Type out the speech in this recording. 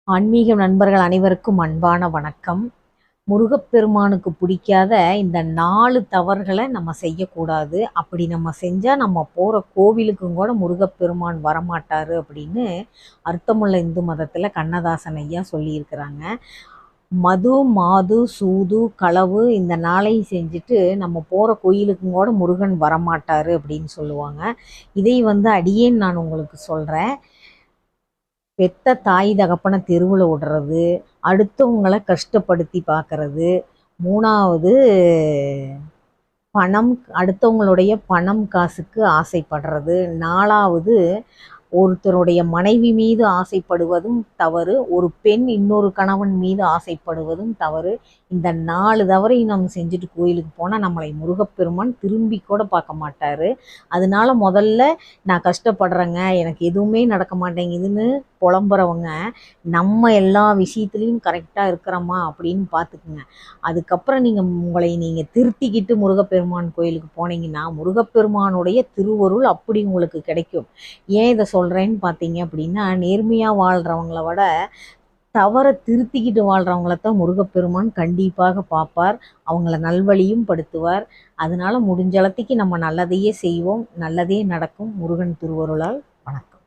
ஆன்மீக நண்பர்கள் அனைவருக்கும் அன்பான வணக்கம். முருகப்பெருமானுக்கு பிடிக்காத இந்த 4 தவறுகளை நம்ம செய்யக்கூடாது. அப்படி நம்ம செஞ்சால் நம்ம போகிற கோவிலுக்கும் கூட முருகப்பெருமான் வரமாட்டார் அப்படின்னு அர்த்தமுள்ள இந்து மதத்தில் கண்ணதாசன் ஐயா சொல்லியிருக்கிறாங்க. மது, மாது, சூது, களவு இந்த 4ஐயும் செஞ்சுட்டு நம்ம போகிற கோயிலுக்கும் கூட முருகன் வரமாட்டார் அப்படின்னு சொல்லுவாங்க. இதை அடியேன் நான் உங்களுக்கு சொல்கிறேன். பெத்த தாய் தகப்பனை தெருவில் விடுறது, அடுத்தவங்களை கஷ்டப்படுத்தி பார்க்கறது, 3வது அடுத்தவங்களுடைய பணம் காசுக்கு ஆசைப்படுறது, 4வது ஒருத்தருடைய மனைவி மீது ஆசைப்படுவதும் தவறு, ஒரு பெண் இன்னொரு கணவன் மீது ஆசைப்படுவதும் தவறு. இந்த 4 தவறையும் நம்ம செஞ்சுட்டு கோயிலுக்கு போனால் நம்மளை முருகப்பெருமான் திரும்பி கூட பார்க்க மாட்டார். அதனால முதல்ல நான் கஷ்டப்படுறேங்க, எனக்கு எதுவுமே நடக்க மாட்டேங்குதுன்னு புலம்புறவங்க நம்ம எல்லா விஷயத்துலேயும் கரெக்டாக இருக்கிறோமா அப்படின்னு பார்த்துக்குங்க. அதுக்கப்புறம் உங்களை நீங்கள் திருத்திக்கிட்டு முருகப்பெருமான் கோயிலுக்கு போனீங்கன்னா முருகப்பெருமானுடைய திருவருள் அப்படி உங்களுக்கு கிடைக்கும். ஏன் இதை சொல்கிறேன்னு பார்த்தீங்க அப்படின்னா, நேர்மையாக வாழ்கிறவங்கள விட தவறை திருத்திக்கிட்டு வாழ்கிறவங்களத்தான் முருகப்பெருமான் கண்டிப்பாக பார்ப்பார். அவங்கள நல்வழியும் படுத்துவார். அதனால் முடிஞ்சளத்துக்கு நம்ம நல்லதையே செய்வோம், நல்லதே நடக்கும். முருகன் திருவருளால். வணக்கம்.